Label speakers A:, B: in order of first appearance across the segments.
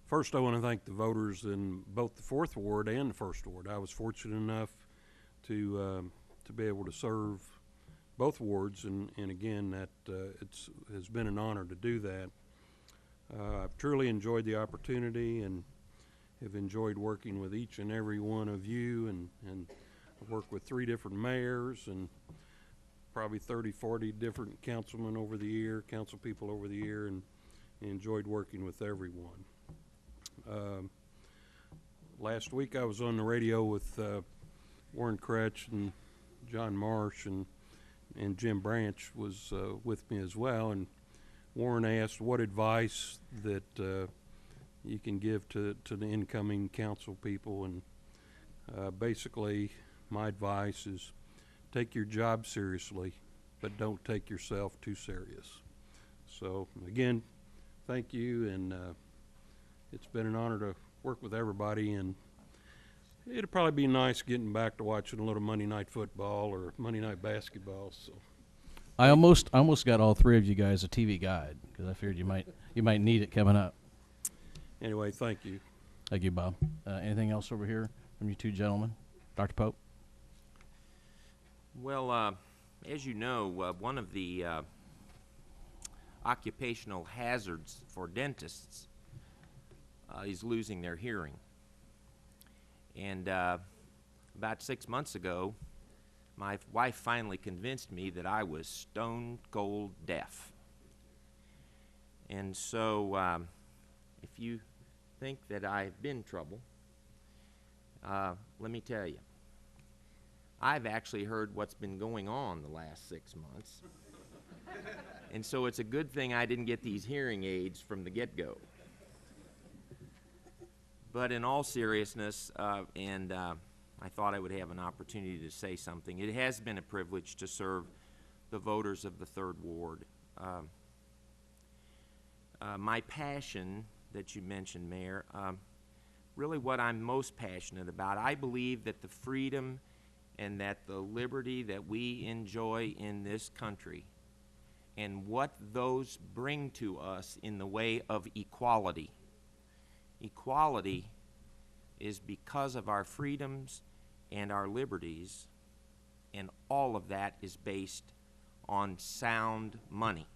A: First, I want to thank the voters in both the 4th Ward and the 1st Ward. I was fortunate enough to be able to serve both wards, and again, that has been an honor to do that. I've truly enjoyed the opportunity and have enjoyed working with each and every one of you, and I've worked with 3 different mayors and probably 30, 40 different council people over the year, and enjoyed working with everyone. Last week I was on the radio with Warren Kretsch and John Marsh, and Jim Branch was with me as well, and Warren asked what advice that you can give to the incoming council people, and basically my advice is take your job seriously, but don't take yourself too serious. So again, thank you, and it's been an honor to work with everybody, and it'd probably be nice getting back to watching a little Monday night football or Monday night basketball. So
B: I almost got all 3 of you guys a TV guide because I figured you might need it coming up.
A: Anyway, thank you.
B: Thank you, Bob. Anything else over here from you 2 gentlemen? Dr. Pope?
C: Well, as you know, one of the occupational hazards for dentists is losing their hearing. And about 6 months ago, my wife finally convinced me that I was stone cold deaf. And so if you think that I've been trouble, let me tell you, I've actually heard what's been going on the last 6 months. And so it's a good thing I didn't get these hearing aids from the get-go. But in all seriousness, I thought I would have an opportunity to say something. It has been a privilege to serve the voters of the 3rd Ward. My passion that you mentioned, Mayor, really what I'm most passionate about, I believe that the freedom and that the liberty that we enjoy in this country and what those bring to us in the way of equality. Equality is because of our freedoms and our liberties, and all of that is based on sound money.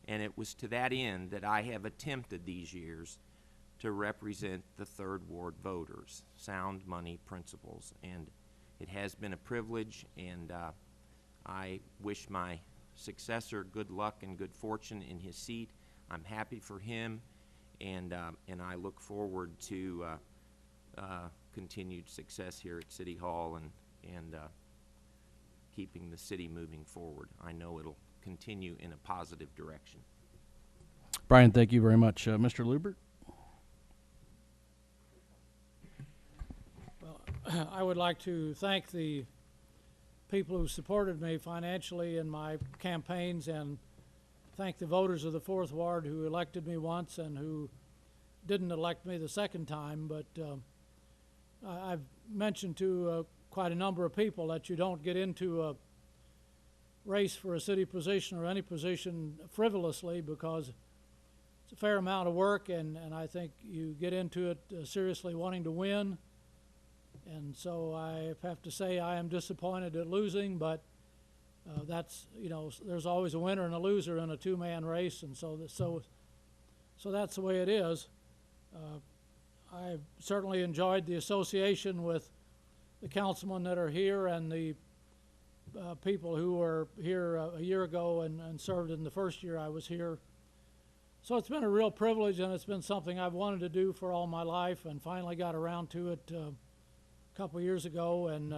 C: And it was to that end that I have attempted these years to represent the 3rd Ward voters, sound money principles. And it has been a privilege, and I wish my successor good luck and good fortune in his seat. I'm happy for him, and I look forward to continued success here at City Hall and keeping the city moving forward. I know it'll continue in a positive direction.
B: Brian, thank you very much. Mr. Lubert?
D: Well, I would like to thank the people who supported me financially in my campaigns, and thank the voters of the 4th Ward who elected me once and who didn't elect me the second time. But I've mentioned to quite a number of people that you don't get into a race for a city position or any position frivolously, because it's a fair amount of work, and I think you get into it seriously wanting to win. And so I have to say I am disappointed at losing, but that's, you know, there's always a winner and a loser in a 2-man race, and so that's the way it is. I've certainly enjoyed the association with the councilmen that are here and the people who were here a year ago and served in the first year I was here. So it's been a real privilege, and it's been something I've wanted to do for all my life, and finally got around to it a couple years ago. And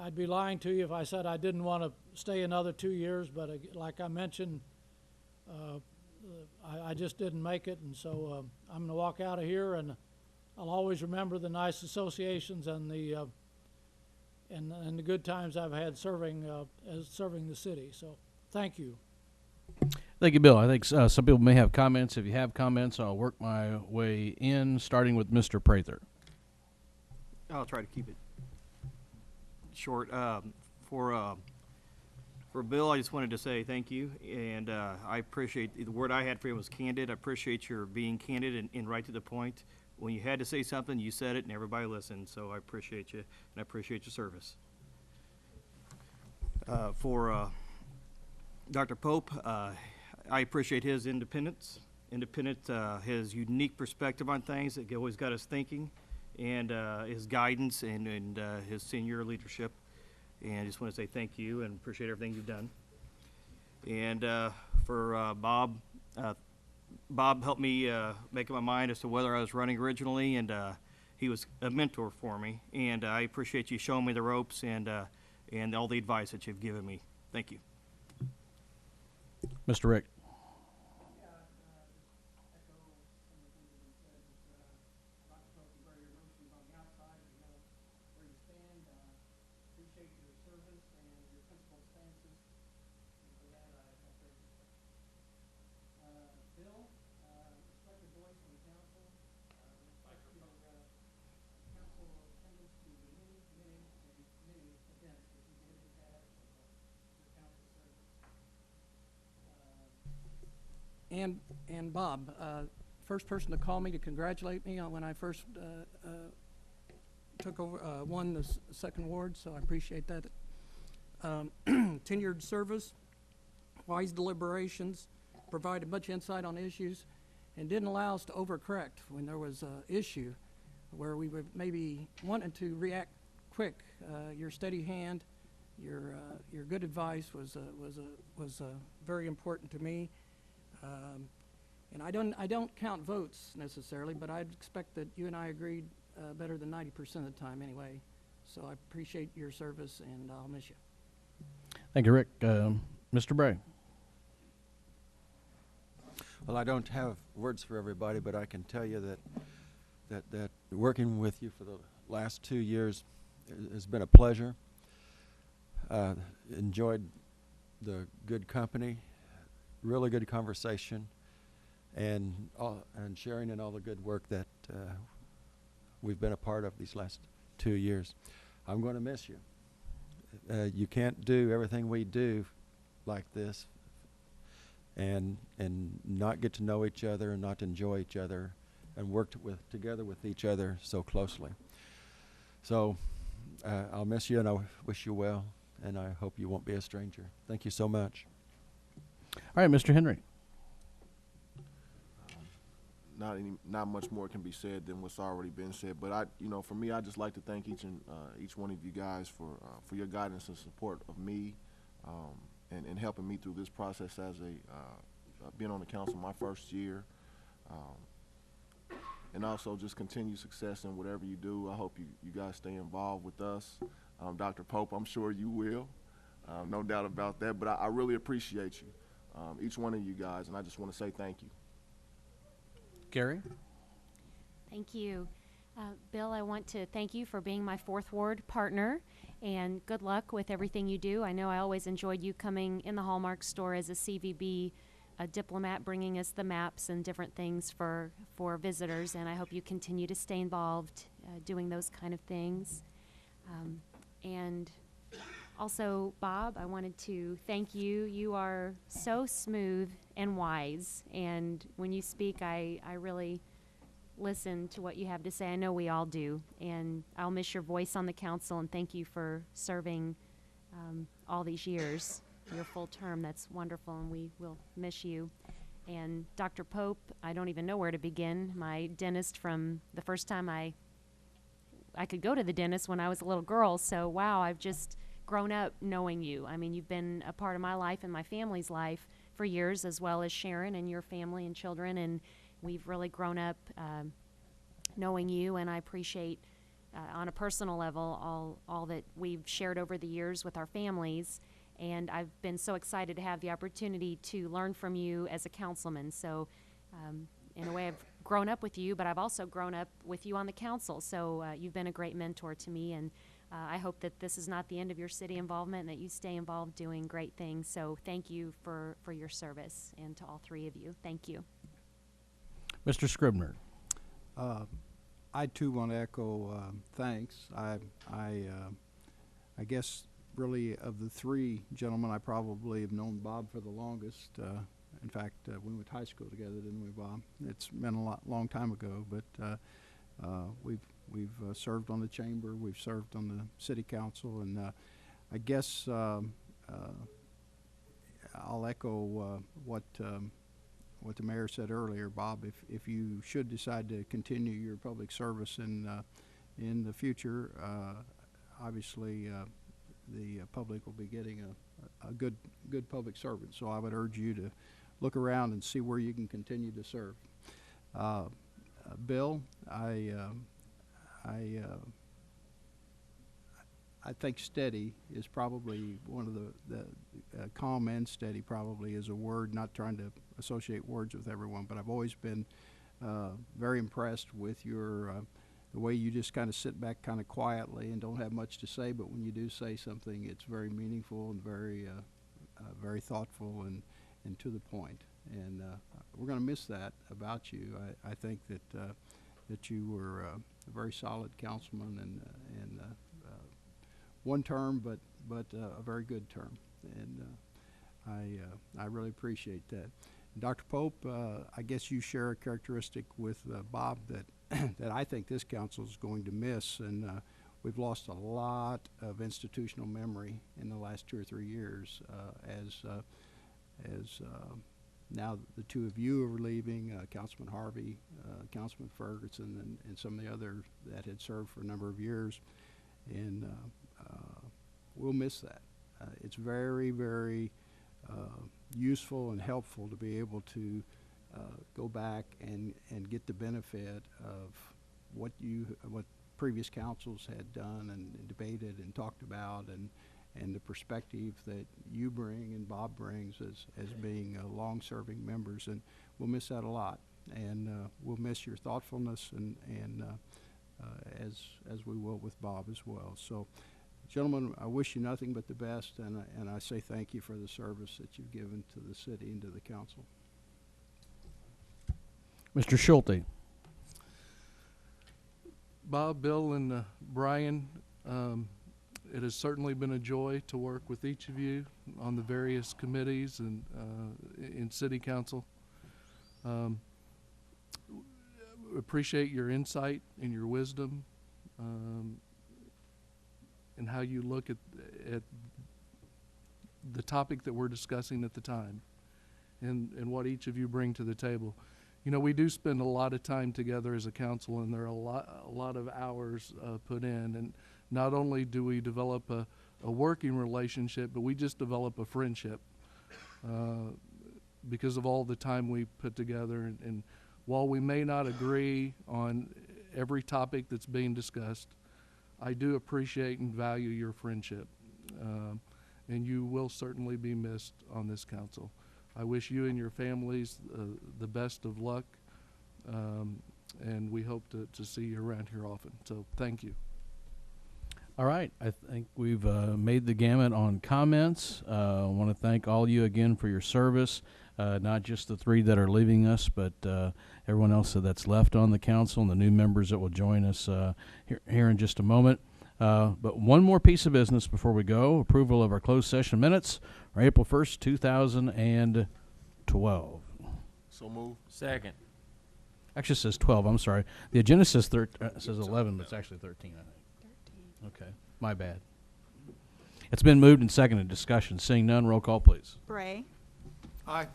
D: I'd be lying to you if I said I didn't want to stay another 2 years, but like I mentioned, I just didn't make it, and so I'm going to walk out of here, and I'll always remember the nice associations and the good times I've had serving the city. So thank you.
B: Thank you, Bill. I think some people may have comments. If you have comments, I'll work my way in, starting with Mr. Prather.
E: I'll try to keep it short. For For Bill, I just wanted to say thank you, and I appreciate, the word I had for him was candid. I appreciate your being candid and right to the point. When you had to say something, you said it, and everybody listened, so I appreciate you, and I appreciate your service. For Dr. Pope, I appreciate his independence, his unique perspective on things that always got us thinking, and his guidance and his senior leadership. And I just want to say thank you and appreciate everything you've done. And for Bob, Bob helped me make up my mind as to whether I was running originally, and he was a mentor for me. And I appreciate you showing me the ropes and all the advice that you've given me. Thank you.
B: Mr. Rick.
F: And Bob, first person to call me to congratulate me on when I first took over, won the second award, so I appreciate that. Tenured service, wise deliberations, provided much insight on issues, and didn't allow us to overcorrect when there was an issue where we would maybe wanted to react quick. Your steady hand, your good advice was very important to me. And I don't count votes necessarily, but I'd expect that you and I agreed better than 90% of the time anyway. So I appreciate your service, and I'll miss you.
B: Thank you, Rick. Mr. Bray.
G: Well, I don't have words for everybody, but I can tell you that working with you for the last 2 years has been a pleasure. Enjoyed the good company, really good conversation, and sharing in all the good work that we've been a part of these last 2 years. I'm going to miss you. You can't do everything we do like this and not get to know each other and not enjoy each other and work together with each other so closely. So I'll miss you, and I wish you well, and I hope you won't be a stranger. Thank you so much.
B: All right, Mr. Henry.
H: Not much more can be said than what's already been said. But for me, I just like to thank each one of you guys for your guidance and support of me, and helping me through this process as being on the council my first year, and also just continued success in whatever you do. I hope you guys stay involved with us. Dr. Pope, I'm sure you will, no doubt about that. But I really appreciate you, each one of you guys, and I just want to say thank you.
B: Gary?
I: Thank you. Bill, I want to thank you for being my fourth ward partner, and good luck with everything you do. I know I always enjoyed you coming in the Hallmark store as a CVB diplomat, bringing us the maps and different things for visitors, and I hope you continue to stay involved doing those kind of things. And also, Bob, I wanted to thank you. You are so smooth and wise, and when you speak, I really listen to what you have to say. I know we all do, and I'll miss your voice on the council, and thank you for serving all these years, your full term. That's wonderful, and we will miss you. And Dr. Pope, I don't even know where to begin. My dentist from the first time I could go to the dentist when I was a little girl, so wow, I've just grown up knowing you. I mean, you've been a part of my life and my family's life for years, as well as Sharon and your family and children, and we've really grown up knowing you, and I appreciate on a personal level all that we've shared over the years with our families, and I've been so excited to have the opportunity to learn from you as a councilman. So in a way, I've grown up with you, but I've also grown up with you on the council, so you've been a great mentor to me, and I hope that this is not the end of your city involvement and that you stay involved doing great things. So thank you for your service, and to all three of you, thank you.
B: Mr. Scribner.
J: I too want to echo thanks. I guess really, of the three gentlemen, I probably have known Bob for the longest. In fact, we went to high school together, didn't we, Bob? It's been a long time ago, but we've served on the chamber, we've served on the city council, and I guess I'll echo what the mayor said earlier, Bob. If you should decide to continue your public service in the future, obviously the public will be getting a good public servant. So I would urge you to look around and see where you can continue to serve. Bill, I think steady is probably one of the calm and steady probably is a word, not trying to associate words with everyone, but I've always been very impressed with your the way you just kind of sit back kind of quietly and don't have much to say, but when you do say something, it's very meaningful and very thoughtful and to the point. And we're going to miss that about you. I think that you were a very solid councilman and one term, but a very good term, and I really appreciate that. Dr. Pope, I guess you share a characteristic with Bob that that I think this council is going to miss, and we've lost a lot of institutional memory in the last 2 or 3 years as now the two of you are leaving, Councilman Harvey, Councilman Ferguson, and some of the others that had served for a number of years, and we'll miss that. It's very, very useful and helpful to be able to go back and get the benefit of what previous councils had done and debated and talked about, and the perspective that you bring and Bob brings as being long-serving members, and we'll miss that a lot, and we'll miss your thoughtfulness and as we will with Bob as well. So, gentlemen, I wish you nothing but the best, and I say thank you for the service that you've given to the city and to the council.
B: Mr. Schulte.
K: Bob, Bill, and Brian, it has certainly been a joy to work with each of you on the various committees and in city council. Appreciate your insight and your wisdom and how you look at the topic that we're discussing at the time and what each of you bring to the table. You know, we do spend a lot of time together as a council, and there are a lot of hours put in. And not only do we develop a working relationship, but we just develop a friendship because of all the time we put together. And while we may not agree on every topic that's being discussed, I do appreciate and value your friendship. And you will certainly be missed on this council. I wish you and your families the best of luck, and we hope to see you around here often. So thank you.
B: All right, I think we've made the gamut on comments. I want to thank all you again for your service, not just the three that are leaving us, but everyone else that's left on the council and the new members that will join us here in just a moment. But one more piece of business before we go, approval of our closed session minutes for April 1st, 2012.
H: So move.
C: Second.
B: Actually, it says 12, I'm sorry. The agenda says 11, but it's actually 13, I think. 13. Okay, my bad. It's been moved and seconded. Discussion. Seeing none, roll call, please.
L: Bray.
H: Aye.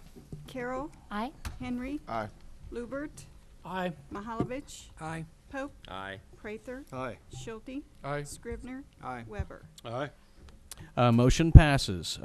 L: Carroll.
I: Aye.
L: Henry.
H: Aye.
L: Lubert.
D: Aye.
L: Mahalovich.
F: Aye.
L: Pope.
C: Aye.
L: Prather.
E: Aye.
L: Schulte.
K: Aye.
L: Scrivener.
E: Aye.
L: Weber.
A: Aye.
B: Motion passes.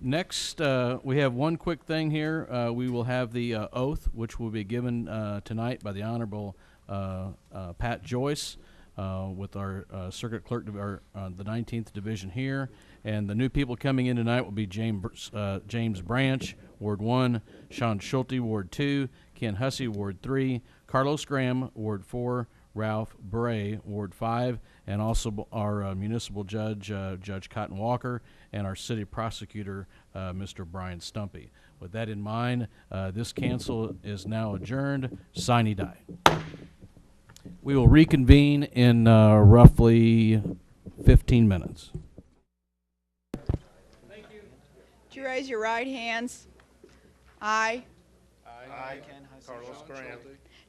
B: Next, we have one quick thing here. We will have the oath, which will be given tonight by the Honorable Pat Joyce with our Circuit Clerk, the 19th Division here. And the new people coming in tonight will be James Branch, Ward 1, Sean Schulte, Ward 2, Ken Hussey, Ward 3, Carlos Graham, Ward 4, Ralph Bray, Ward 5, and also our municipal judge, Judge Cotton Walker, and our city prosecutor, Mr. Brian Stumpy. With that in mind, this council is now adjourned. Sine die. We will reconvene in roughly 15 minutes.
L: raise your right hands. I
M: I, Carlos Graham,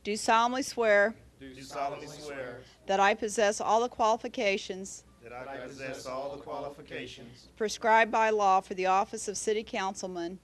L: do solemnly swear
M: do solemnly swear
L: that I possess all the qualifications
M: that I possess all the qualifications
L: prescribed by law for the office of City Councilman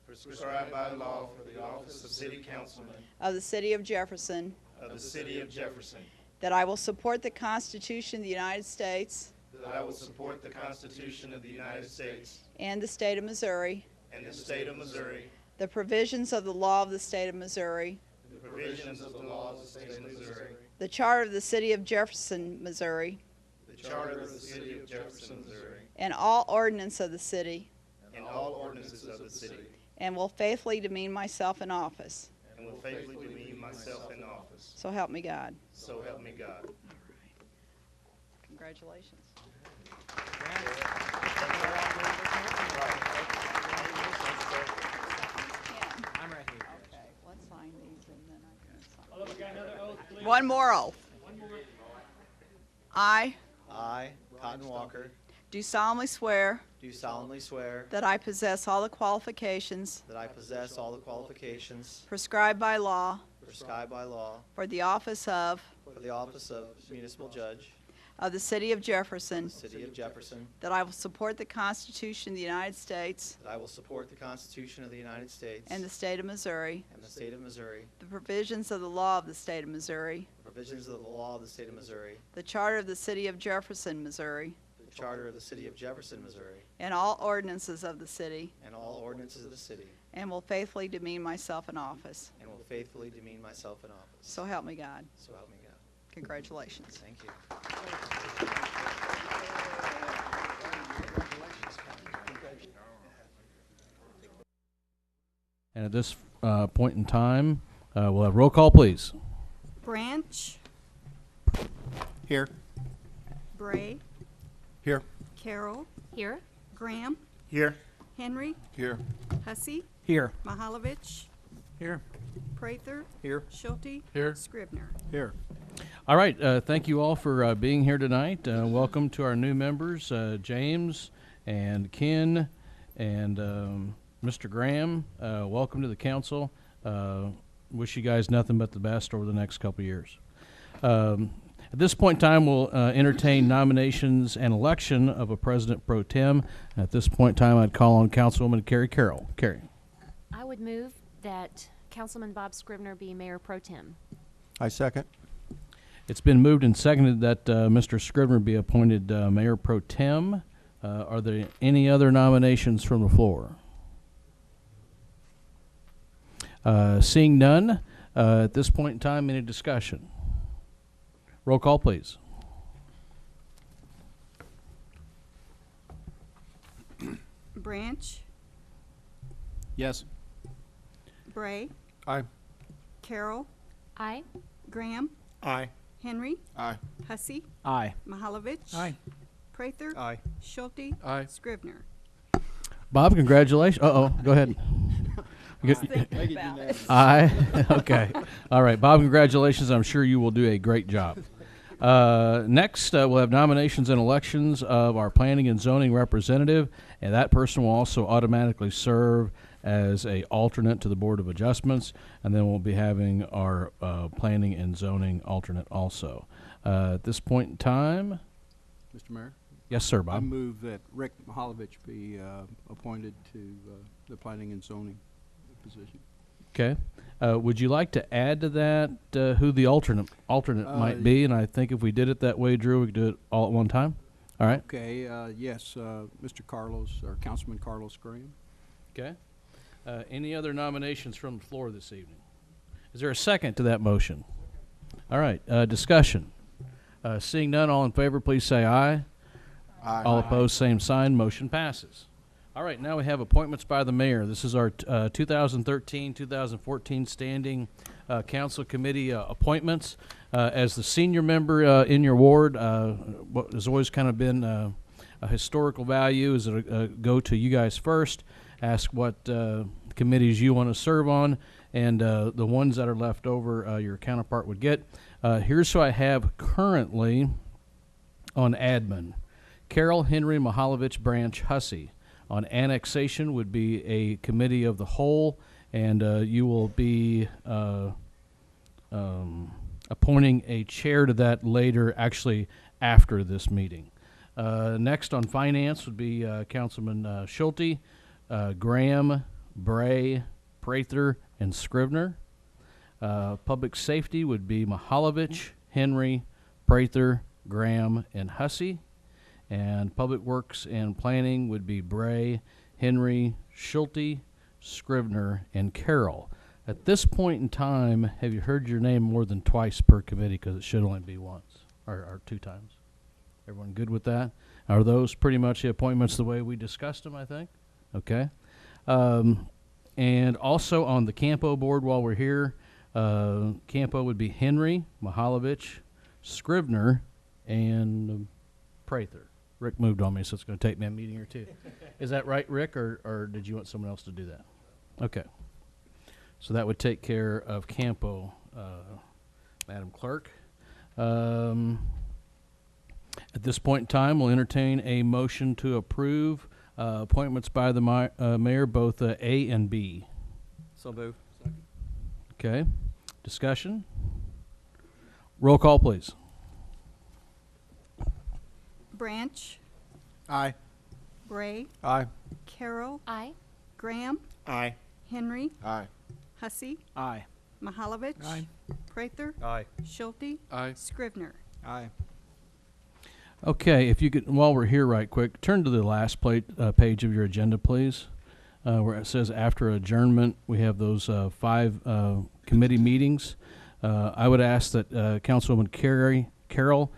M: prescribed by law for the office of City Councilman
L: of the City of Jefferson,
M: of the City of Jefferson,
L: that I will support the Constitution of the United States
M: that I will support the Constitution of the United States
L: and the state of Missouri,
M: and the state of Missouri,
L: the provisions of the law of the state of Missouri,
M: the provisions of the law of the state of Missouri,
L: the charter of the City of Jefferson, Missouri,
M: the charter of the City of Jefferson, Missouri,
L: and all ordinance of the city,
M: and all ordinances of the city,
L: and will faithfully demean myself in office.
M: and will faithfully demean myself in office.
L: So help me God.
M: So help me God.
L: Congratulations.
C: I'm right here.
L: Okay, let's sign these and then I can sign. One more oath. I
N: I, Cotton Walker,
L: do solemnly swear
N: do solemnly swear
L: that I possess all the qualifications
N: that I possess all the qualifications
L: prescribed by law
N: prescribed by law
L: for the office of
N: the office of municipal judge
L: the City of Jefferson,
N: City of Jefferson,
L: that I will support the Constitution of the United States
N: that I will support the Constitution of the United States
L: and the state of Missouri,
N: and the state of Missouri,
L: the provisions of the law of the state of Missouri,
N: the provisions of the law of the state of Missouri,
L: the charter of the City of Jefferson, Missouri,
N: the charter of the City of Jefferson, Missouri,
L: and all ordinances of the city,
N: and all ordinances of the city,
L: and will faithfully demean myself in office.
N: and will faithfully demean myself in office.
L: So help me God.
N: So help me God.
L: Congratulations.
N: Thank you.
B: And at this point in time, we'll have roll call, please.
L: Branch,
G: Here.
L: Bray,
G: Here.
L: Carroll,
I: Here?
L: Graham,
M: Here.
L: Henry,
H: Here.
L: Hussey,
B: Here.
L: Mahalovich,
B: Here.
L: Prather,
G: Here.
L: Schulte,
K: Here.
L: Scribner.
J: Here.
B: All right, thank you all for being here tonight. Welcome to our new members, James and Ken and Mr. Graham. Welcome to the council. Wish you guys nothing but the best over the next couple of years. At this point in time, we'll entertain nominations and election of a president pro tem. At this point in time, I'd call on Councilwoman Carrie Carroll. Carrie.
I: I would move that Councilman Bob Scribner be mayor pro tem.
G: I second.
B: It's been moved and seconded that Mr. Scribner be appointed mayor pro tem. Are there any other nominations from the floor? Seeing none, at this point in time, any discussion? Roll call, please.
L: Branch,
J: Yes.
L: Bray,
G: Aye.
L: Carroll,
I: Aye.
L: Graham,
M: Aye.
L: Henry,
H: Aye.
L: Hussey,
J: Aye.
L: Mahalovich.
J: Aye.
L: Prather.
E: Aye.
L: Schulte.
K: Aye.
L: Scribner.
B: Bob, congratulations. Uh-oh, go ahead.
L: Think about it.
B: Aye. Okay. All right, Bob, congratulations. I'm sure you will do a great job. Next, we'll have nominations and elections of our planning and zoning representative, and that person will also automatically serve as a alternate to the Board of Adjustments, and then we'll be having our planning and zoning alternate also. At this point in time,
J: Mr. Mayor?
B: yes, sir,
J: I
B: Bob.
J: move that Rick Mahalovich be appointed to the planning and zoning position.
B: Okay. Would you like to add to that who the alternate might be? And I think if we did it that way, Drew, we could do it all at one time. All right.
J: Okay, yes, Mr. Carlos, or Councilman Carlos Graham.
B: Okay. Any other nominations from the floor this evening? Is there a second to that motion? All right. Discussion. Seeing none, all in favor, please say aye.
H: Aye.
B: All opposed, same sign. Motion passes. All right, now we have appointments by the mayor. This is our 2013-2014 standing council committee appointments. As the senior member in your ward, what has always kind of been a historical value is go to you guys first, ask what committees you want to serve on, and the ones that are left over your counterpart would get. Here's who I have currently on admin. Carroll, Henry, Mahalovich, Branch, Hussey. On annexation would be a committee of the whole, and you will be appointing a chair to that later, actually after this meeting. Next on finance would be Councilman Schulte, Graham, Bray, Prather, and Scrivener. Public safety would be Mahalovich, Henry, Prather, Graham, and Hussey. And public works and planning would be Bray, Henry, Schulte, Scrivener, and Carroll. At this point in time, have you heard your name more than twice per committee? Because it should only be once or 2 times. Everyone good with that? Are those pretty much the appointments the way we discussed them, I think? Okay. And also on the Campo board while we're here, Campo would be Henry, Mahalovich, Scrivener, and Prather. Rick moved on me, so it's going to take me a meeting or 2. Is that right, Rick, or did you want someone else to do that? Okay. So that would take care of Campo, Madam Clerk. At this point in time, we'll entertain a motion to approve appointments by the mayor, both A and B.
E: So move.
B: Okay. Discussion? Roll call, please.
L: Branch,
E: Aye.
L: Bray,
G: Aye.
L: Carroll,
I: Aye.
L: Graham,
E: Aye.
L: Henry,
H: Aye.
L: Hussey,
E: Aye.
L: Mahalovich,
E: Aye.
L: Prather,
E: Aye.
L: Schulte,
K: Aye.
L: Scrivener.
E: Aye.
B: Okay, if you could, while we're here right quick, turn to the last page of your agenda, please, where it says after adjournment, we have those 5 committee meetings. I would ask that Councilwoman Carroll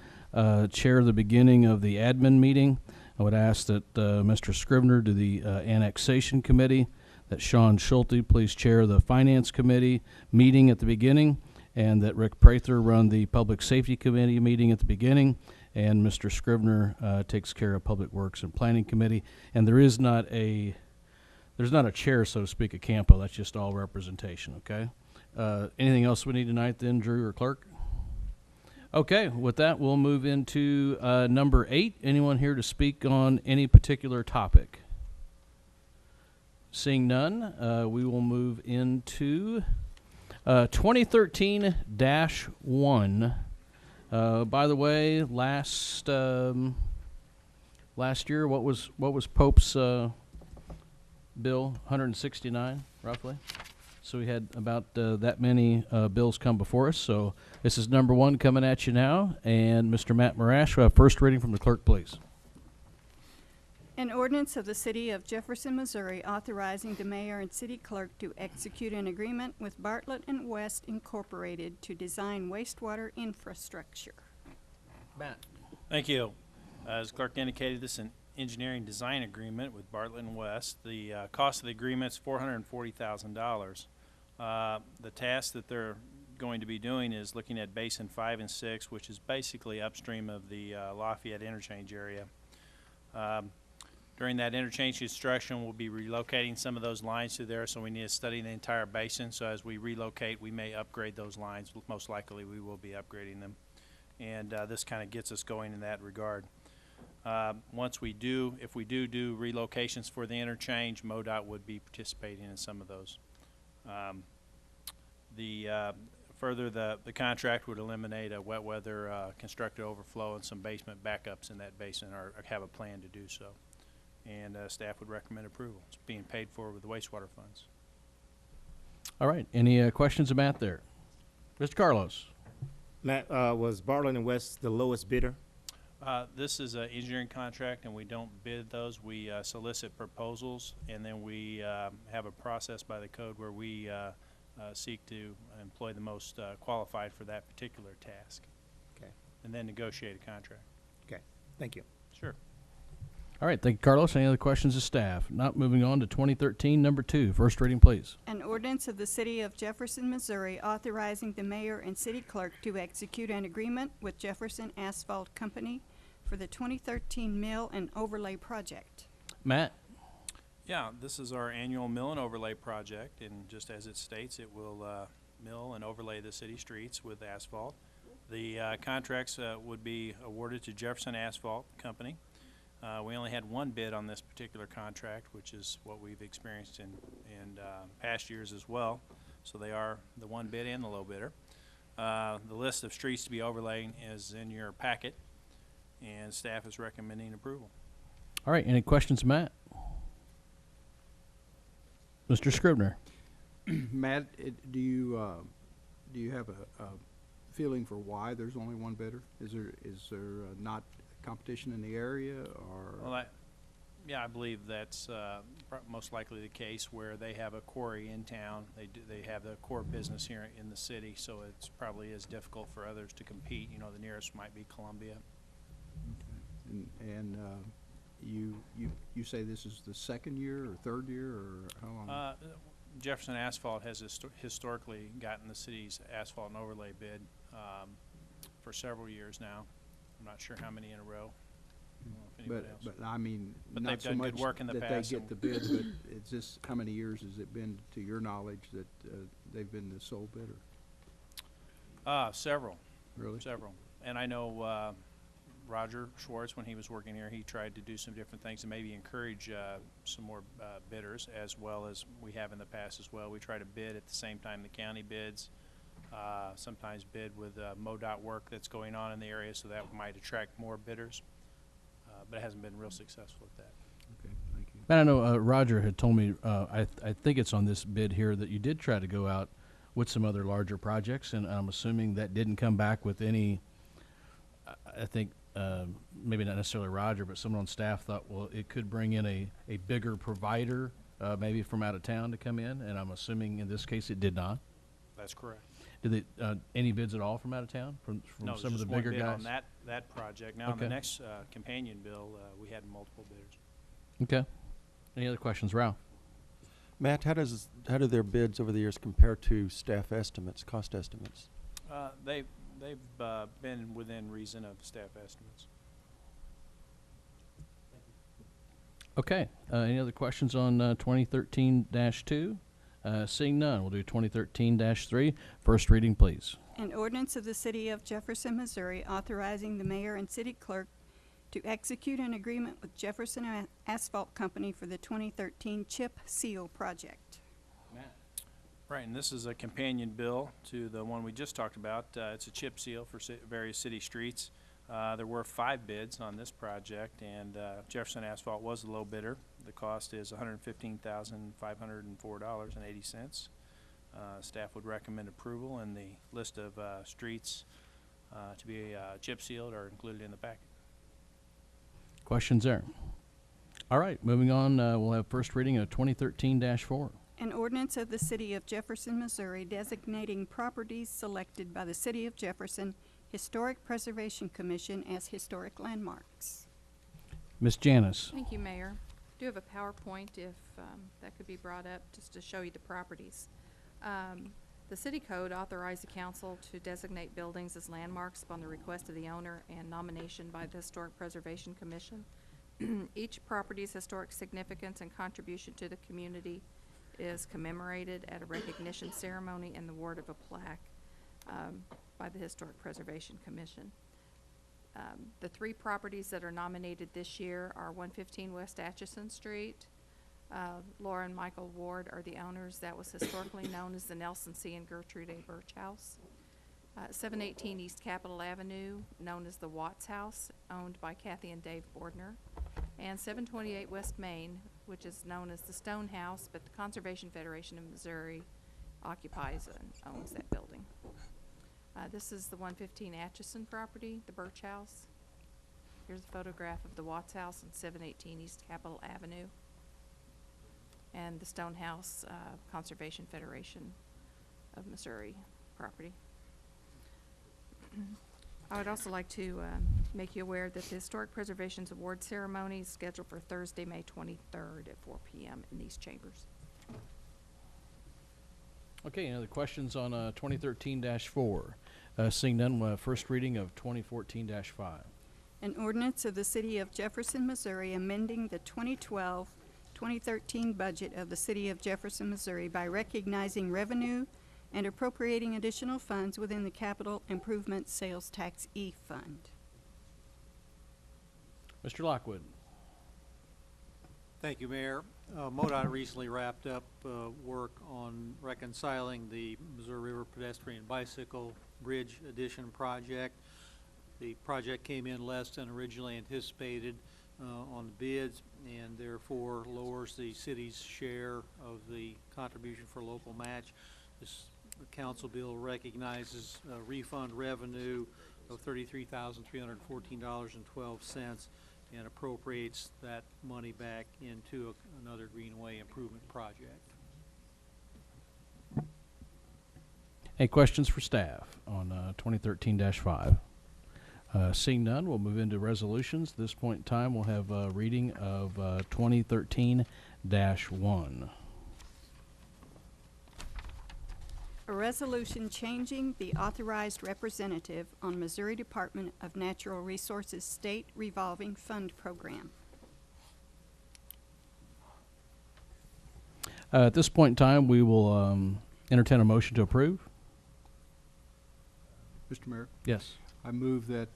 B: chair the beginning of the admin meeting. I would ask that Mr. Scrivener do the annexation committee, that Sean Schulte please chair the finance committee meeting at the beginning, and that Rick Prather run the public safety committee meeting at the beginning, and Mr. Scrivener takes care of public works and planning committee. And there's not a chair, so to speak, at Campo. That's just all representation, okay? Anything else we need tonight then, Drew or Clerk? Okay, with that, we'll move into number 8. Anyone here to speak on any particular topic? Seeing none, we will move into 2013-1. By the way, last year, what was Pope's bill? 169, roughly. So we had about that many bills come before us. So this is number 1 coming at you now. And Mr. Matt Marash, will have first reading from the clerk, please.
L: An ordinance of the City of Jefferson, Missouri authorizing the mayor and city clerk to execute an agreement with Bartlett and West Incorporated to design wastewater infrastructure.
B: Matt.
O: Thank you. As clerk indicated, this is an engineering design agreement with Bartlett and West. The cost of the agreement is $440,000. The task that they're going to be doing is looking at Basin 5 and 6, which is basically upstream of the Lafayette interchange area. During that interchange construction, we'll be relocating some of those lines through there, so we need to study the entire basin. So as we relocate, we may upgrade those lines. Most likely, we will be upgrading them. And this kind of gets us going in that regard. If we do relocations for the interchange, MoDOT would be participating in some of those. Further, the contract would eliminate a wet weather constructed overflow and some basement backups in that basin, or have a plan to do so. And staff would recommend approval. It's being paid for with the wastewater funds.
B: All right. Any questions about there? Mr. Carlos.
P: Matt, was Bartlett and West the lowest bidder?
O: This is an engineering contract, and we don't bid those. We solicit proposals, and then we have a process by the code where we seek to employ the most qualified for that particular task.
P: Okay.
O: And then negotiate a contract.
P: Okay. Thank you.
O: Sure.
B: All right. Thank you, Carlos. Any other questions of staff? Not moving on to 2013, number 2. First reading, please.
L: An ordinance of the City of Jefferson, Missouri authorizing the mayor and city clerk to execute an agreement with Jefferson Asphalt Company for the 2013 mill and overlay project.
B: Matt.
O: Yeah, this is our annual mill and overlay project, and just as it states, it will mill and overlay the city streets with asphalt. The contracts would be awarded to Jefferson Asphalt Company. We only had one bid on this particular contract, which is what we've experienced in past years as well. So they are the one bid and the low bidder. The list of streets to be overlaid is in your packet, and staff is recommending approval.
B: All right, any questions, Matt? Mr. Scribner?
J: Matt, do you have a feeling for why there's only one bidder? Is there not competition in the area, or?
O: Well, yeah, I believe that's most likely the case, where they have a quarry in town. They have the core business here in the city, so it's probably as difficult for others to compete. You know, the nearest might be Columbia.
J: And you say this is the second year or third year, or how long?
O: Jefferson Asphalt has historically gotten the city's asphalt and overlay bid for several years now. I'm not sure how many in a row. I don't know if anybody else.
J: But I mean,
O: But
J: not
O: they've
J: so
O: done
J: much
O: good work in the
J: that
O: past
J: they
O: and-
J: get the bid, but it's just, how many years has it been, to your knowledge, that they've been the sole bidder?
O: Several.
J: Really?
O: Several. And I know Roger Schwartz, when he was working here, he tried to do some different things to maybe encourage some more bidders, as well as we have in the past as well. We try to bid at the same time the county bids, sometimes bid with MoDOT work that's going on in the area, so that might attract more bidders, but it hasn't been real successful at that.
J: Okay, thank you.
B: And I know Roger had told me, I think it's on this bid here, that you did try to go out with some other larger projects, and I'm assuming that didn't come back with any, I think, maybe not necessarily Roger, but someone on staff thought, well, it could bring in a bigger provider, maybe from out of town to come in, and I'm assuming in this case it did not.
O: That's correct.
B: Did it, any bids at all from out of town, from
O: No,
B: some of the
O: just one
B: bigger
O: bid
B: guys?
O: on that project. Now, on the
B: Okay.
O: next companion bill, we had multiple bidders.
B: Okay. Any other questions, Ralph?
G: Matt, how do their bids over the years compare to staff estimates, cost estimates?
O: They've been within reason of staff estimates.
B: Okay, any other questions on 2013-2? Seeing none, we'll do 2013-3. First reading, please.
L: An ordinance of the City of Jefferson, Missouri authorizing the mayor and city clerk to execute an agreement with Jefferson Asphalt Company for the 2013 chip seal project.
O: Right, and this is a companion bill to the one we just talked about. It's a chip seal for various city streets. There were 5 bids on this project, and Jefferson Asphalt was the low bidder. The cost is $115,504.80. Staff would recommend approval, and the list of streets to be chip sealed are included in the packet.
B: Questions there? All right, moving on, we'll have first reading of 2013-4.
L: An ordinance of the City of Jefferson, Missouri designating properties selected by the City of Jefferson Historic Preservation Commission as historic landmarks.
B: Ms. Janice.
Q: Thank you, Mayor. I do have a PowerPoint if that could be brought up just to show you the properties. The city code authorized the council to designate buildings as landmarks upon the request of the owner and nomination by the Historic Preservation Commission. Each property's historic significance and contribution to the community is commemorated at a recognition ceremony and the award of a plaque by the Historic Preservation Commission. The 3 properties that are nominated this year are 115 West Atchison Street. Laura and Michael Ward are the owners. That was historically known as the Nelson C. and Gertrude A. Birch House. 718 East Capitol Avenue, known as the Watts House, owned by Kathy and Dave Bordner. And 728 West Main, which is known as the Stone House, but the Conservation Federation of Missouri occupies and owns that building. This is the 115 Atchison property, the Birch House. Here's a photograph of the Watts House and 718 East Capitol Avenue. And the Stone House, Conservation Federation of Missouri property. I would also like to make you aware that the Historic Preservation's award ceremony is scheduled for Thursday, May 23rd at 4 p.m. in these chambers.
B: Okay, any other questions on 2013-4? Seeing none, we'll have first reading of 2014-5.
L: An ordinance of the City of Jefferson, Missouri amending the 2012-2013 budget of the City of Jefferson, Missouri by recognizing revenue and appropriating additional funds within the Capital Improvement Sales Tax E Fund.
B: Mr. Lockwood.
R: Thank you, Mayor. MoDOT recently wrapped up work on reconciling the Missouri River pedestrian bicycle bridge addition project. The project came in less than originally anticipated on the bids, and therefore lowers the city's share of the contribution for local match. This council bill recognizes refund revenue of $33,314.12 and appropriates that money back into another Greenway improvement project.
B: Any questions for staff on 2013-5? Seeing none, we'll move into resolutions. At this point in time, we'll have a reading of 2013-1.
L: A resolution changing the authorized representative on Missouri Department of Natural Resources State Revolving Fund Program.
B: At this point in time, we will entertain a motion to approve.
J: Mr. Mayor,
B: Yes.
J: I move that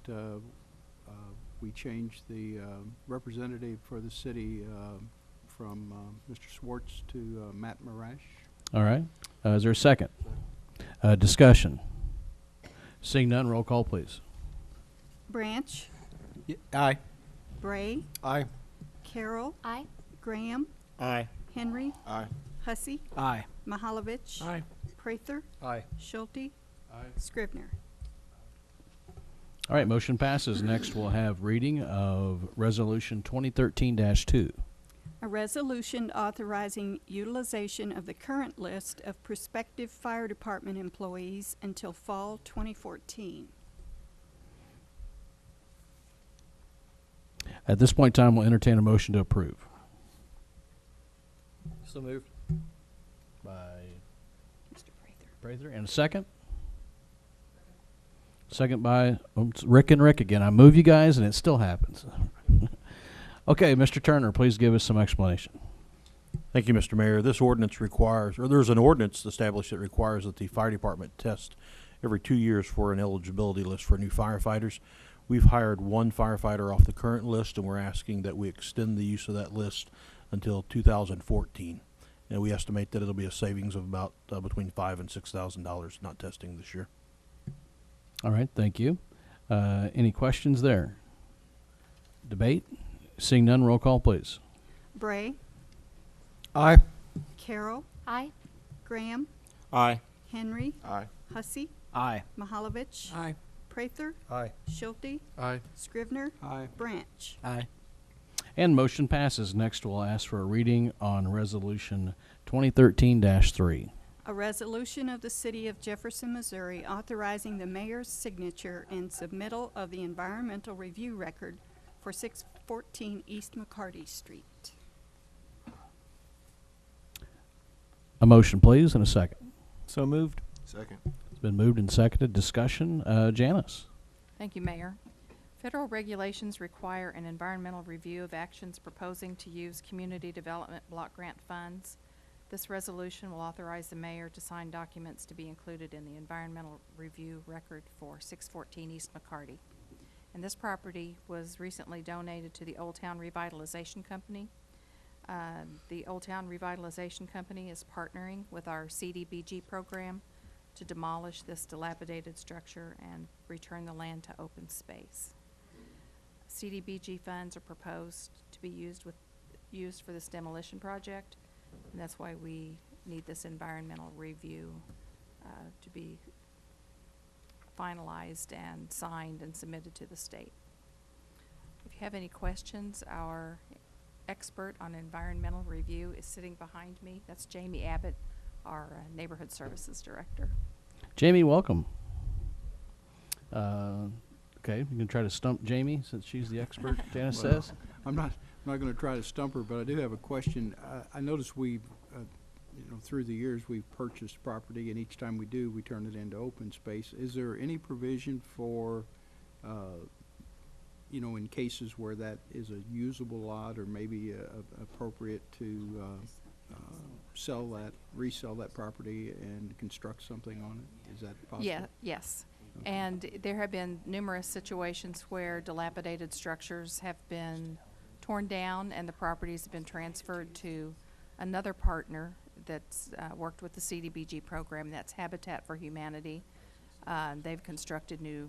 J: we change the representative for the city from Mr. Swartz to Matt Marash.
B: All right. Is there a second? Discussion. Seeing none, roll call, please.
L: Branch,
P: Aye.
L: Bray,
G: Aye.
L: Carroll,
I: Aye.
L: Graham,
P: Aye.
L: Henry,
H: Aye.
L: Hussey,
P: Aye.
L: Mahalovich,
P: Aye.
L: Prather,
P: Aye.
L: Schulte,
J: Aye.
L: Scrivener.
B: All right, motion passes. Next, we'll have reading of Resolution 2013-2.
L: A resolution authorizing utilization of the current list of prospective fire department employees until fall 2014.
B: At this point in time, we'll entertain a motion to approve.
P: So moved.
B: By
L: Mr. Prather.
B: Prather. And a second? Second by it's Rick and Rick again. I move you guys, and it still happens. Okay, Mr. Turner, please give us some explanation.
S: Thank you, Mr. Mayor. This ordinance requires, or there's an ordinance established that requires that the fire department test every 2 years for an eligibility list for new firefighters. We've hired one firefighter off the current list, and we're asking that we extend the use of that list until 2014. And we estimate that it'll be a savings of about between $5,000 and $6,000 not testing this year.
B: All right, thank you. Any questions there? Debate? Seeing none, roll call, please.
L: Bray,
P: Aye.
L: Carroll,
I: Aye.
L: Graham,
P: Aye.
L: Henry,
H: Aye.
L: Hussey,
P: Aye.
L: Mahalovich,
P: Aye.
L: Prather,
P: Aye.
L: Schulte,
K: Aye.
L: Scrivener,
J: Aye.
L: Branch.
P: Aye.
B: And motion passes. Next, we'll ask for a reading on Resolution 2013-3.
L: A resolution of the City of Jefferson, Missouri authorizing the mayor's signature and submittal of the environmental review record for 614 East McCarty Street.
B: A motion, please, and a second.
P: So moved.
H: Second.
B: It's been moved and seconded. Discussion. Janice.
Q: Thank you, Mayor. Federal regulations require an environmental review of actions proposing to use community development block grant funds. This resolution will authorize the mayor to sign documents to be included in the environmental review record for 614 East McCarty. And this property was recently donated to the Old Town Revitalization Company. The Old Town Revitalization Company is partnering with our CDBG program to demolish this dilapidated structure and return the land to open space. CDBG funds are proposed to be used for this demolition project, and that's why we need this environmental review to be finalized and signed and submitted to the state. If you have any questions, our expert on environmental review is sitting behind me. That's Jamie Abbott, our Neighborhood Services Director.
B: Jamie, welcome. Okay, you can try to stump Jamie since she's the expert, Janice
J: Well,
B: says.
J: I'm not going to try to stump her, but I do have a question. I noticed we've, through the years, we've purchased property, and each time we do, we turn it into open space. Is there any provision for, in cases where that is a usable lot, or maybe appropriate to resell that property and construct something on it? Is that possible?
Q: Yeah, yes.
J: Okay.
Q: And there have been numerous situations where dilapidated structures have been torn down, and the properties have been transferred to another partner that's worked with the CDBG program. That's Habitat for Humanity. They've constructed new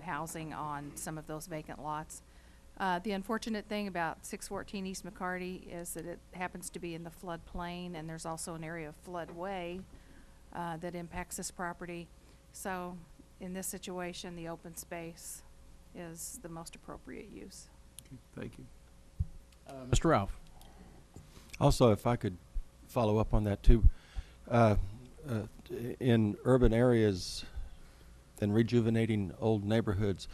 Q: housing on some of those vacant lots. The unfortunate thing about 614 East McCarty is that it happens to be in the floodplain, and there's also an area of floodway that impacts this property. So in this situation, the open space is the most appropriate use.
J: Thank you.
B: Mr. Ralph.
G: Also, if I could follow up on that too, in urban areas and rejuvenating old neighborhoods,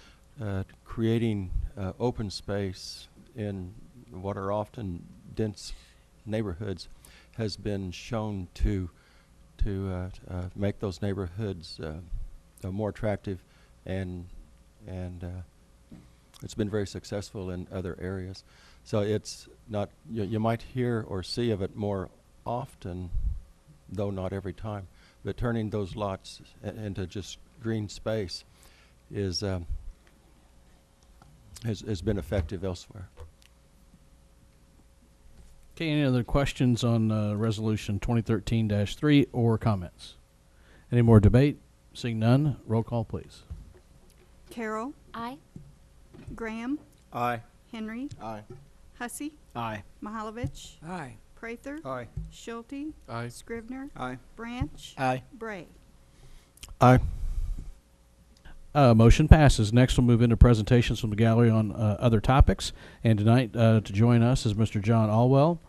G: creating open space in what are often dense neighborhoods has been shown to make those neighborhoods more attractive, and it's been very successful in other areas. So it's not, you might hear or see of it more often, though not every time, but turning those lots into just green space is has been effective elsewhere.
B: Okay, any other questions on Resolution 2013-3 or comments? Any more debate? Seeing none, roll call, please.
L: Carroll.
I: Aye.
L: Graham.
P: Aye.
L: Henry.
H: Aye.
L: Hussey.
P: Aye.
L: Mahalovich.
F: Aye.
L: Prather.
P: Aye.
L: Schulte.
K: Aye.
L: Scrivener.
P: Aye.
L: Branch.
P: Aye.
L: Bray.
G: Aye.
B: Motion passes. Next, we'll move into presentations from the gallery on other topics. And tonight, to join us is Mr. John Alwell.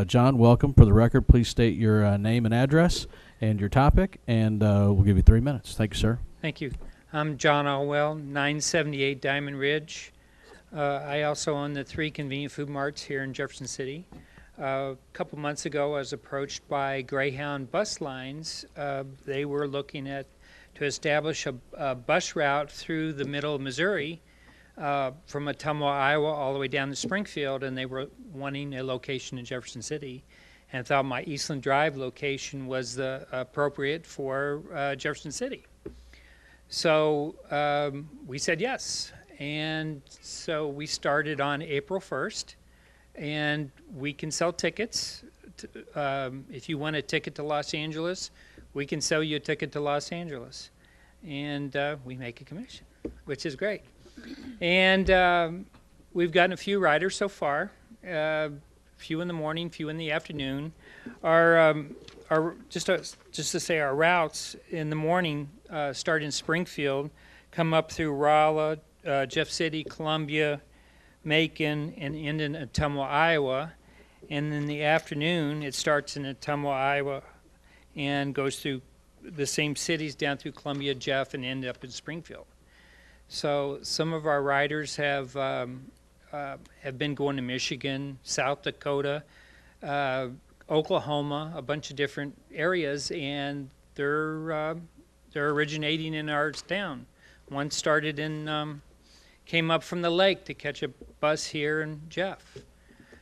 B: John, welcome. For the record, please state your name and address and your topic, and we'll give you 3 minutes. Thank you, sir.
T: Thank you. I'm John Alwell, 978 Diamond Ridge. I also own the 3 convenient food marts here in Jefferson City. A couple months ago, I was approached by Greyhound Bus Lines. They were looking to establish a bus route through the middle of Missouri from Ottumwa, Iowa, all the way down to Springfield, and they were wanting a location in Jefferson City, and thought my Eastland Drive location was the appropriate for Jefferson City. So we said yes, and so we started on April 1st, and we can sell tickets. If you want a ticket to Los Angeles, we can sell you a ticket to Los Angeles, and we make a commission, which is great. And we've gotten a few riders so far, few in the morning, few in the afternoon. Our just to say, our routes in the morning start in Springfield, come up through Rolla, Jeff City, Columbia, Macon, and end in Ottumwa, Iowa. And in the afternoon, it starts in Ottumwa, Iowa, and goes through the same cities down through Columbia, Jeff, and end up in Springfield. So some of our riders have been going to Michigan, South Dakota, Oklahoma, a bunch of different areas, and they're originating in our town. One started in came up from the lake to catch a bus here in Jeff.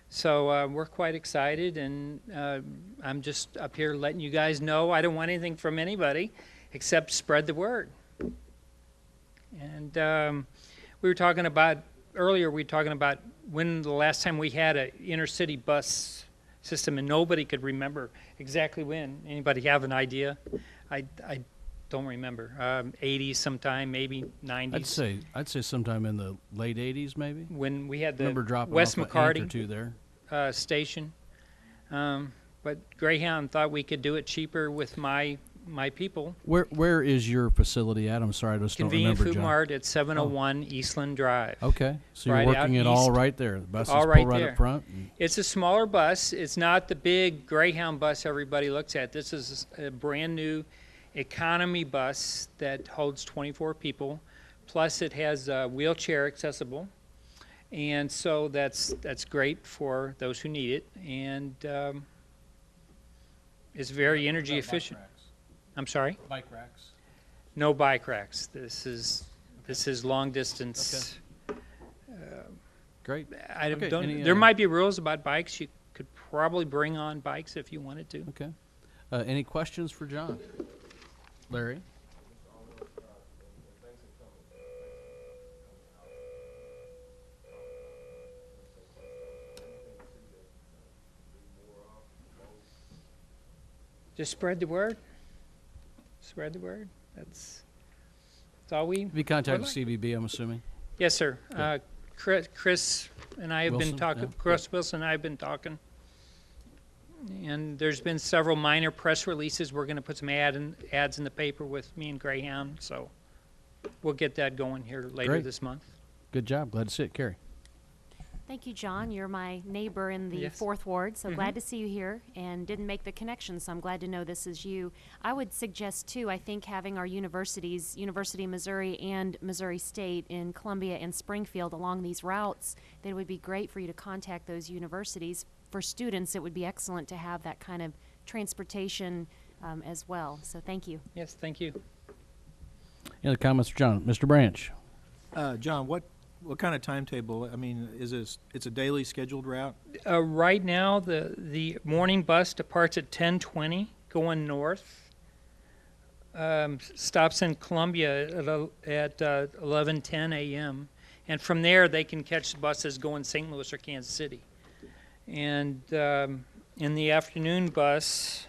T: So we're quite excited, and I'm just up here letting you guys know I don't want anything from anybody except spread the word. And we were talking about, earlier we were talking about when the last time we had an inner-city bus system, and nobody could remember exactly when. Anybody have an idea? I don't remember. 80s sometime, maybe 90s.
B: I'd say sometime in the late 80s, maybe.
T: When we had the
B: Remember dropping
T: West
B: off an ant or
T: McCarty
B: two there.
T: Station. But Greyhound thought we could do it cheaper with my people.
B: Where is your facility at? I'm sorry, I just don't
T: Convenient
B: remember,
T: Food
B: John.
T: Mart at 701 Eastland Drive.
B: Okay, so you're
T: Right out
B: working it all
T: east.
B: right there. The buses
T: All
B: pull
T: right
B: right
T: there.
B: up front.
T: It's a smaller bus. It's not the big Greyhound bus everybody looks at. This is a brand new economy bus that holds 24 people. Plus it has wheelchair accessible. And so that's great for those who need it. And it's very energy efficient. I'm sorry?
B: Bike racks.
T: No bike racks. This is long distance.
B: Great.
T: I
B: Okay,
T: don't.
B: any,
T: There might be rules about bikes. You could probably bring on bikes if you wanted to.
B: Okay. Any questions for John? Larry?
T: Just spread the word. Spread the word. That's all we.
B: Have you contacted
T: would like.
B: CVB, I'm assuming?
T: Yes, sir. Chris and I have
B: Wilson,
T: been talking.
B: yeah.
T: Chris Wilson and I have been talking. And there's been several minor press releases. We're going to put some ads in the paper with me and Greyhound, so we'll get that going here later
B: Great.
T: this month.
B: Good job. Glad to see it. Carrie.
I: Thank you, John. You're my neighbor in the
T: Yes.
I: 4th Ward, so
T: Mhm.
I: glad to see you here, and didn't make the connection, so I'm glad to know this is you. I would suggest, too, I think having our universities, University of Missouri and Missouri State in Columbia and Springfield along these routes, that it would be great for you to contact those universities. For students, it would be excellent to have that kind of transportation as well, so thank you.
T: Yes, thank you.
B: Any other comments for John? Mr. Branch?
U: John, what kind of timetable? I mean, it's a daily scheduled route?
T: Right now, the morning bus departs at 10:20 going north. Stops in Columbia at 11:10 a.m. And from there, they can catch the buses going St. Louis or Kansas City. And in the afternoon bus,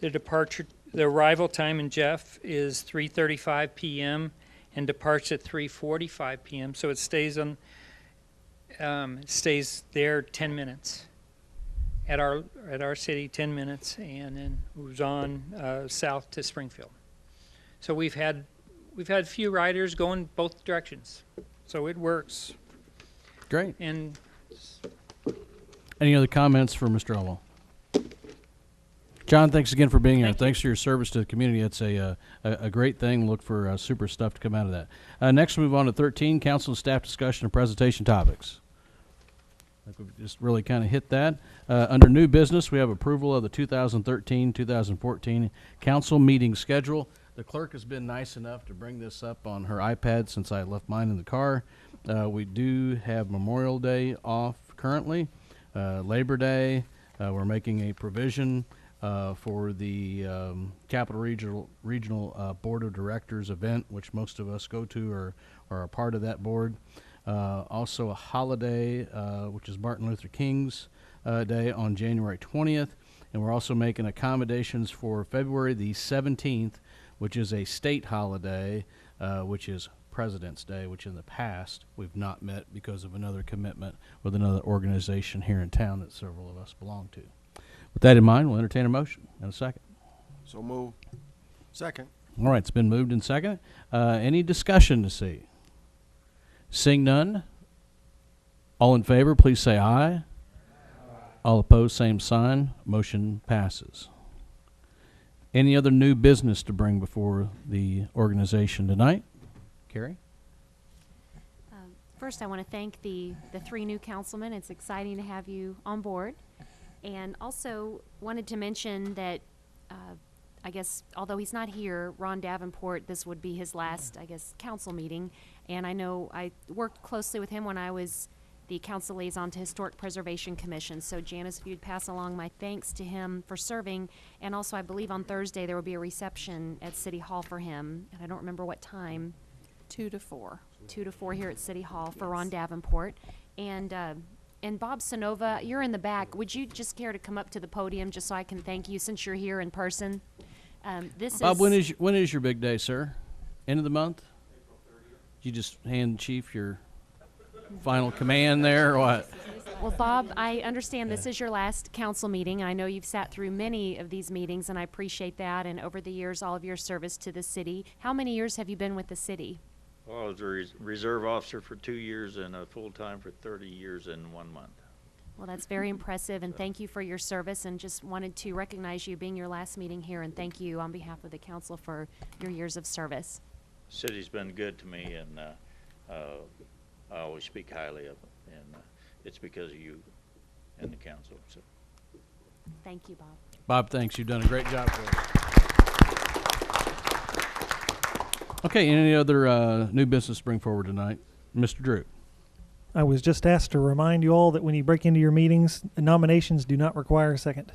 T: the arrival time in Jeff is 3:35 p.m. and departs at 3:45 p.m. So it stays there 10 minutes at our city, 10 minutes, and then moves on south to Springfield. So we've had a few riders going both directions, so it works.
B: Great.
T: And
B: Any other comments for Mr. Elwell? John, thanks again for being here. Thanks for your service to the community. It's a great thing. Look for super stuff to come out of that. Next, we'll move on to 13, council and staff discussion and presentation topics. I think we've just really kind of hit that. Under new business, we have approval of the 2013-2014 council meeting schedule. The clerk has been nice enough to bring this up on her iPad since I left mine in the car. We do have Memorial Day off currently. Labor Day, we're making a provision for the Capital Regional Board of Directors event, which most of us go to or are a part of that board. Also a holiday, which is Martin Luther King's Day on January 20th. And we're also making accommodations for February the 17th, which is a state holiday, which is President's Day, which in the past we've not met because of another commitment with another organization here in town that several of us belong to. With that in mind, we'll entertain a motion and a second.
H: So move. Second.
B: All right, it's been moved and seconded. Any discussion to see? Seeing none, all in favor, please say aye. All opposed, same sign. Motion passes. Any other new business to bring before the organization tonight? Carrie?
I: First, I want to thank the 3 new councilmen. It's exciting to have you on board. And also wanted to mention that, I guess, although he's not here, Ron Davenport, this would be his last, I guess, council meeting. And I know I worked closely with him when I was the council liaison to Historic Preservation Commission. So Janice, if you'd pass along my thanks to him for serving. And also, I believe on Thursday there will be a reception at City Hall for him. And I don't remember what time.
Q: 2 to 4.
I: 2 to 4 here at City Hall for Ron Davenport. And Bob Sonova, you're in the back. Would you just care to come up to the podium just so I can thank you since you're here in person?
B: Bob, when is your big day, sir? End of the month? April 30th. You just hand Chief your final command there, or what?
I: Well, Bob, I understand this is your last council meeting. I know you've sat through many of these meetings, and I appreciate that. And over the years, all of your service to the city. How many years have you been with the city?
V: Well, I was a reserve officer for 2 years and a full-time for 30 years and 1 month.
I: Well, that's very impressive, and thank you for your service, and just wanted to recognize you being your last meeting here, and thank you on behalf of the council for your years of service.
V: The city's been good to me, and I always speak highly of it, and it's because of you and the council. So.
I: Thank you, Bob.
B: Bob, thanks. You've done a great job for us. Okay, any other new business to bring forward tonight? Mr. Drew.
W: I was just asked to remind you all that when you break into your meetings, nominations do not require a second.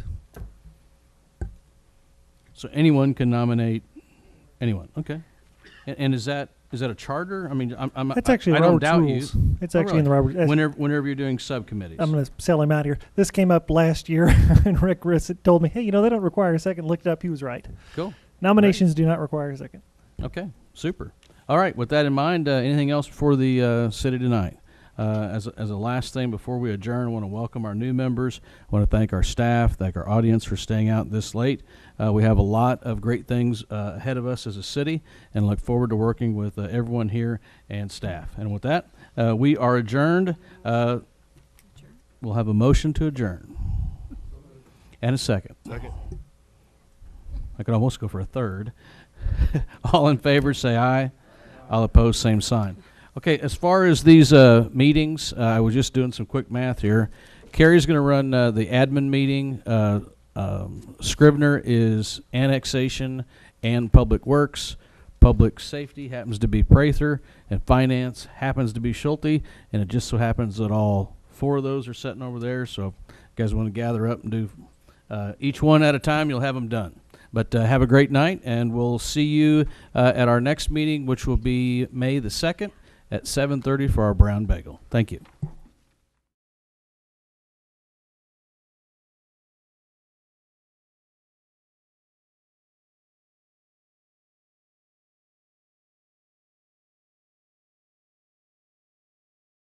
B: So anyone can nominate anyone. Okay. And is that Is that a charter? I mean,
W: That's actually
B: I don't
W: Robert's
B: doubt
W: rules.
B: you.
W: It's actually in the Robert's.
B: Whenever you're doing subcommittees.
W: I'm going to sell him out here. This came up last year, and Rick Rissett told me, hey, they don't require a second. Looked it up. He was right.
B: Cool.
W: Nominations do not require a second.
B: Okay, super. All right, with that in mind, anything else before the city tonight? As a last thing before we adjourn, I want to welcome our new members. I want to thank our staff, thank our audience for staying out this late. We have a lot of great things ahead of us as a city, and look forward to working with everyone here and staff. And with that, we are adjourned. We'll have a motion to adjourn. And a second.
H: Second.
B: I could almost go for a third. All in favor, say aye. All opposed, same sign. Okay, as far as these meetings, I was just doing some quick math here. Carrie's going to run the admin meeting. Scrivener is annexation and public works. Public safety happens to be Prather, and finance happens to be Schulte, and it just so happens that all four of those are sitting over there. So if you guys want to gather up and do each one at a time, you'll have them done. But have a great night, and we'll see you at our next meeting, which will be May the 2nd at 7:30 for our brown bagel. Thank you.